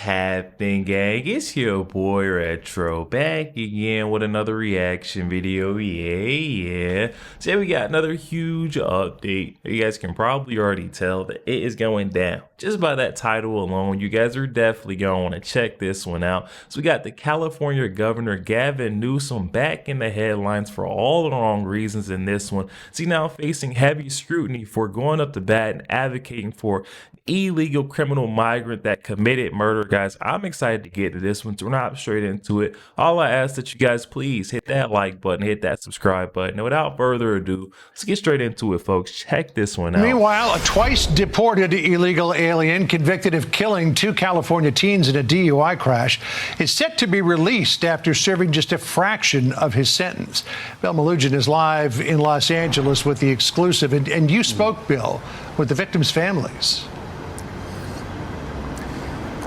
happening, gang? It's your boy Retro back again with another reaction video. Yeah. Today we got another huge update. You guys can probably already tell that it is going down. Just by that title alone, you guys are definitely going to want to check this one out. So we got the California Governor Gavin Newsom back in the headlines for all the wrong reasons in this one. So now facing heavy scrutiny for going up to bat and advocating for illegal criminal migrant that committed murder. Guys, I'm excited to get to this one, so we're not straight into it. All I ask that you guys please hit that like button, hit that subscribe button, and without further ado, let's get straight into it, folks. Check this one out. Meanwhile, a twice deported illegal alien convicted of killing 2 California teens in a DUI crash is set to be released after serving just a fraction of his sentence. Bill Malugin is live in Los Angeles with the exclusive, and you spoke, Bill, with the victims' families.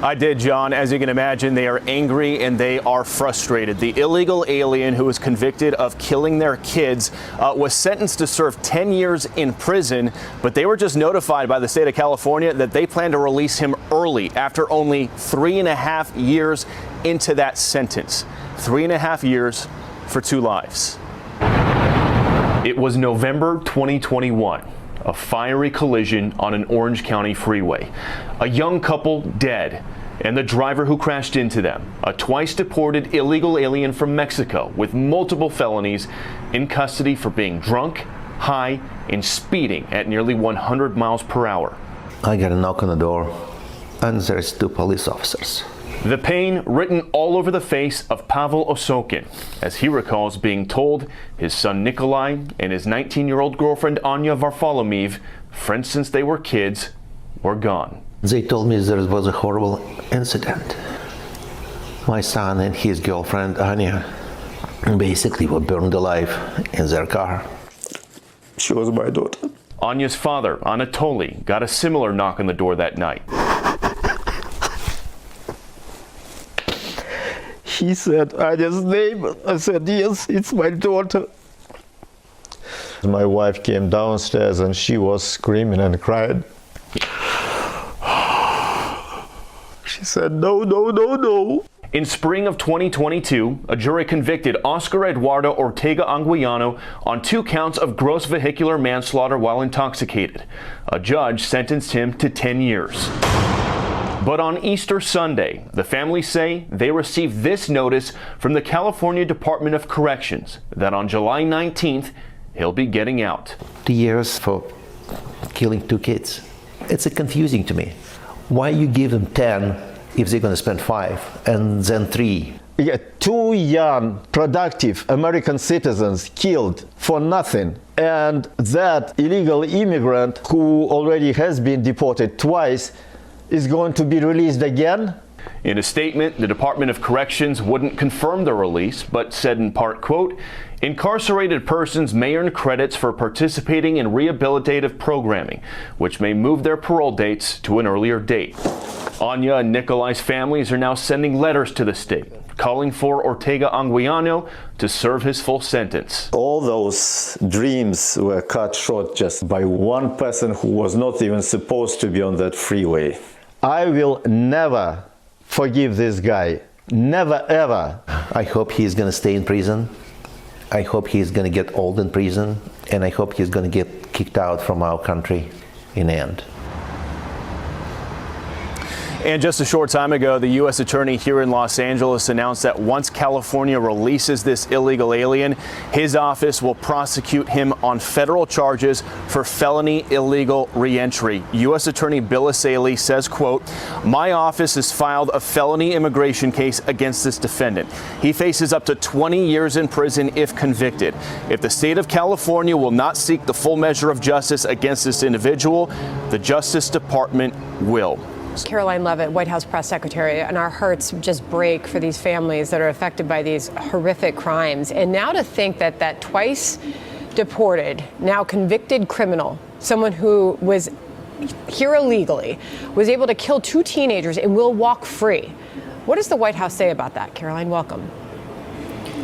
I did, John. As you can imagine, they are angry and they are frustrated. The illegal alien who was convicted of killing their kids was sentenced to serve 10 years in prison, but they were just notified by the state of California that they plan to release him early after only 3.5 years into that sentence. 3.5 years for 2 lives. It was November 2021. A fiery collision on an Orange County freeway. A young couple dead, and the driver who crashed into them, a twice deported illegal alien from Mexico with multiple felonies, in custody for being drunk, high, and speeding at nearly 100 miles per hour. I got a knock on the door, and there's 2 police officers. The pain written all over the face of Pavel Osokin, as he recalls being told his son Nikolai and his 19-year-old girlfriend Anya Varfolomeev, friends since they were kids, were gone. They told me there was a horrible incident. My son and his girlfriend Anya basically were burned alive in their car. She was my daughter. Anya's father, Anatoly, got a similar knock on the door that night. He said Anya's name. I said, yes, it's my daughter. My wife came downstairs and she was screaming and crying. She said, no, no, no, no. In spring of 2022, a jury convicted Oscar Eduardo Ortega Anguiano on 2 counts of gross vehicular manslaughter while intoxicated. A judge sentenced him to 10 years. But on Easter Sunday, the families say they received this notice from the California Department of Corrections that on July 19th, he'll be getting out. 2 years for killing 2 kids. It's confusing to me. Why you give them 10 if they're going to spend 5 and then 3? Yeah, 2 young, productive American citizens killed for nothing. And that illegal immigrant who already has been deported twice is going to be released again? In a statement, the Department of Corrections wouldn't confirm the release, but said in part, quote, incarcerated persons may earn credits for participating in rehabilitative programming, which may move their parole dates to an earlier date. Anya and Nikolai's families are now sending letters to the state, calling for Ortega Anguiano to serve his full sentence. All those dreams were cut short just by one person who was not even supposed to be on that freeway. I will never forgive this guy. Never, ever. I hope he's going to stay in prison. I hope he's going to get old in prison. And I hope he's going to get kicked out from our country in the end. And just a short time ago, the U.S. Attorney here in Los Angeles announced that once California releases this illegal alien, his office will prosecute him on federal charges for felony illegal reentry. U.S. Attorney Bill Asaley says, quote, my office has filed a felony immigration case against this defendant. He faces up to 20 years in prison if convicted. If the state of California will not seek the full measure of justice against this individual, the Justice Department will. Caroline Leavitt, White House press secretary, and our hearts just break for these families that are affected by these horrific crimes. And now to think that that twice deported, now convicted criminal, someone who was here illegally, was able to kill 2 teenagers and will walk free. What does the White House say about that? Caroline, welcome.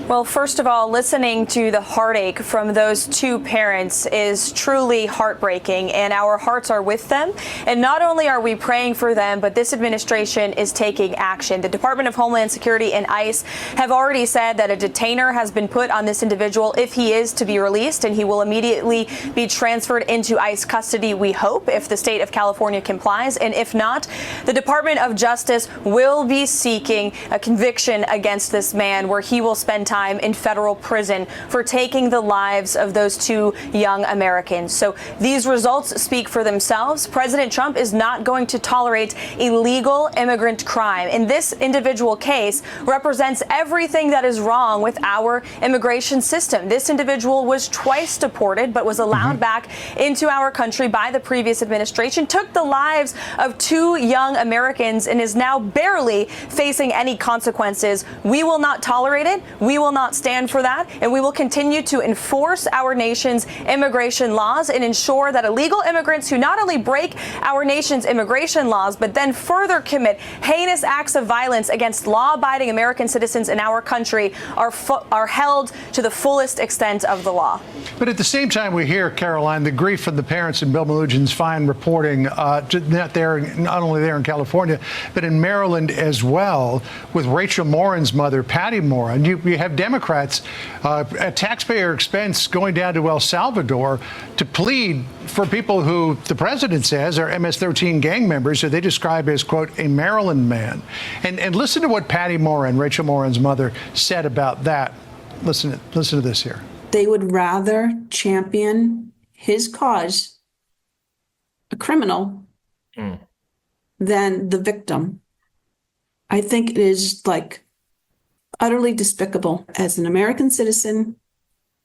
Well, first of all, listening to the heartache from those two parents is truly heartbreaking, and our hearts are with them. And not only are we praying for them, but this administration is taking action. The Department of Homeland Security and ICE have already said that a detainer has been put on this individual if he is to be released, and he will immediately be transferred into ICE custody, we hope, if the state of California complies. And if not, the Department of Justice will be seeking a conviction against this man, where he will spend time in federal prison for taking the lives of those two young Americans. So these results speak for themselves. President Trump is not going to tolerate illegal immigrant crime. And this individual case represents everything that is wrong with our immigration system. This individual was twice deported, but was allowed back into our country by the previous administration, took the lives of two young Americans, and is now barely facing any consequences. We will not tolerate it. We will not stand for that, and we will continue to enforce our nation's immigration laws and ensure that illegal immigrants who not only break our nation's immigration laws, but then further commit heinous acts of violence against law-abiding American citizens in our country are held to the fullest extent of the law. But at the same time, we hear, Caroline, the grief from the parents in Bill Melugин's fine reporting, not only there in California, but in Maryland as well, with Rachel Morin's mother, Patty Morin. You have Democrats at taxpayer expense going down to El Salvador to plead for people who the president says are MS-13 gang members, who they describe as, quote, a Maryland man. And listen to what Patty Morin, Rachel Morin's mother, said about that. Listen to this here. They would rather champion his cause, a criminal, than the victim. I think it is utterly despicable. As an American citizen,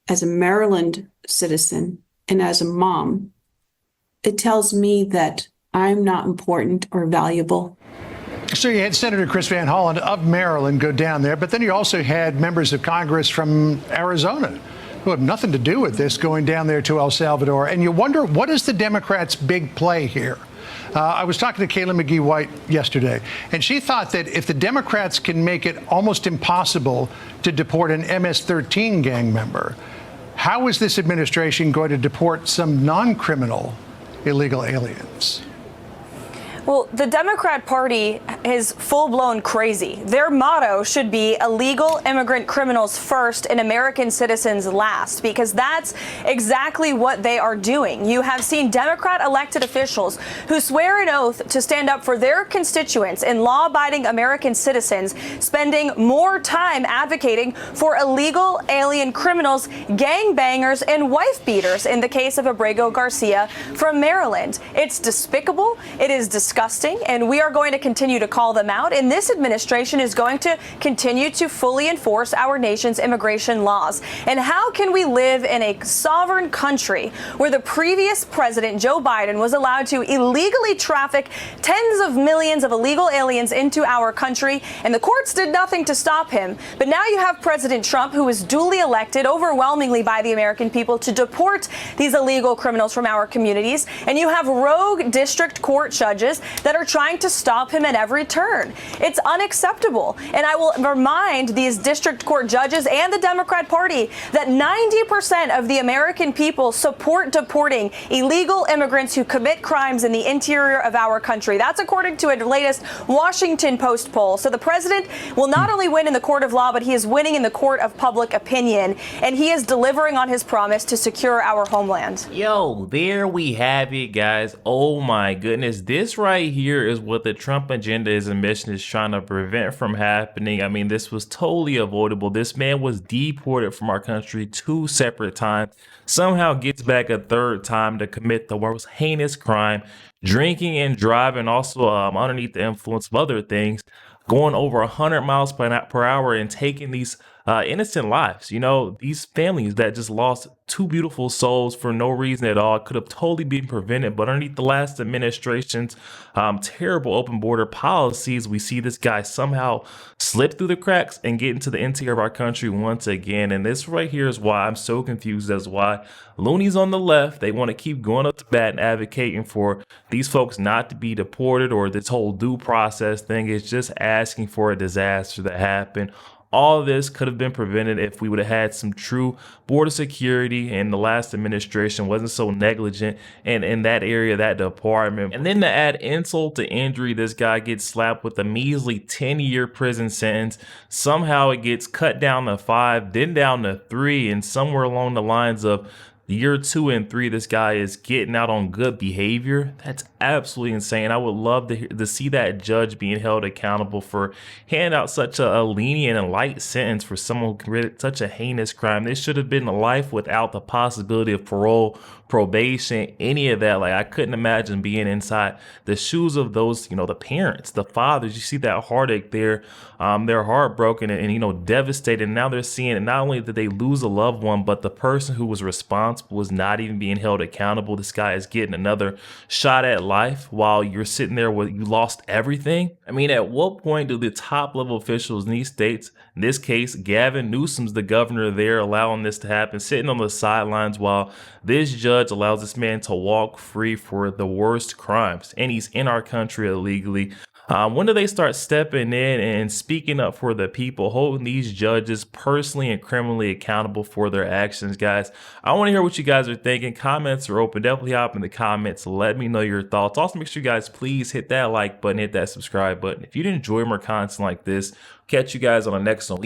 as a Maryland citizen, and as a mom, it tells me that I'm not important or valuable. So you had Senator Chris Van Hollen of Maryland go down there, but then you also had members of Congress from Arizona who have nothing to do with this going down there to El Salvador. And you wonder, what is the Democrats' big play here? I was talking to Kayla McGee-White yesterday, and she thought that if the Democrats can make it almost impossible to deport an MS-13 gang member, how is this administration going to deport some non-criminal illegal aliens? Well, the Democrat Party is full-blown crazy. Their motto should be illegal immigrant criminals first and American citizens last, because that's exactly what they are doing. You have seen Democrat elected officials who swear an oath to stand up for their constituents and law-abiding American citizens spending more time advocating for illegal alien criminals, gangbangers, and wife beaters in the case of Abrego Garcia from Maryland. It's despicable. It is disgusting, and we are going to continue to call them out. And this administration is going to continue to fully enforce our nation's immigration laws. And how can we live in a sovereign country where the previous president, Joe Biden, was allowed to illegally traffic tens of millions of illegal aliens into our country, and the courts did nothing to stop him? But now you have President Trump, who was duly elected overwhelmingly by the American people to deport these illegal criminals from our communities, and you have rogue district court judges that are trying to stop him at every turn. It's unacceptable. And I will remind these district court judges and the Democrat Party that 90% of the American people support deporting illegal immigrants who commit crimes in the interior of our country. That's according to a latest Washington Post poll. So the president will not only win in the court of law, but he is winning in the court of public opinion. And he is delivering on his promise to secure our homeland. Yo, there we have it, guys. Oh my goodness. This right here is what the Trump agenda is and mission is trying to prevent from happening. I mean, this was totally avoidable. This man was deported from our country 2 separate times, somehow gets back a 3rd time to commit the most heinous crime, drinking and driving, also underneath the influence of other things, going over 100 miles per hour and taking these innocent lives. You know, these families that just lost 2 beautiful souls for no reason at all could have totally been prevented. But underneath the last administration's terrible open border policies, we see this guy somehow slip through the cracks and get into the interior of our country once again. And this right here is why I'm so confused as why loonies on the left, they want to keep going up to bat and advocating for these folks not to be deported, or this whole due process thing is just asking for a disaster to happen All of this could have been prevented if we would have had some true border security and the last administration wasn't so negligent and in that area, that department. And then to add insult to injury, this guy gets slapped with a measly 10-year prison sentence. Somehow it gets cut down to 5, then down to 3, and somewhere along the lines of year 2 and 3, this guy is getting out on good behavior. That's absolutely insane. I would love to see that judge being held accountable for handing out such a lenient and light sentence for someone who committed such a heinous crime. This should have been life without the possibility of parole, probation, any of that. Like, I couldn't imagine being inside the shoes of those, the parents, the fathers. You see that heartache there. They're heartbroken and devastated. And now they're seeing, and not only did they lose a loved one, but the person who was responsible was not even being held accountable. This guy is getting another shot at life while you're sitting there with, you lost everything. I mean, at what point do the top level officials in these states, in this case, Gavin, Newsom's the governor there, allowing this to happen, sitting on the sidelines while this judge allows this man to walk free for the worst crimes, and he's in our country illegally? When do they start stepping in and speaking up for the people, holding these judges personally and criminally accountable for their actions, guys? I want to hear what you guys are thinking. Comments are open. Definitely hop in the comments. Let me know your thoughts. Also, make sure you guys please hit that like button, hit that subscribe button. If you did enjoy more content like this, catch you guys on the next one.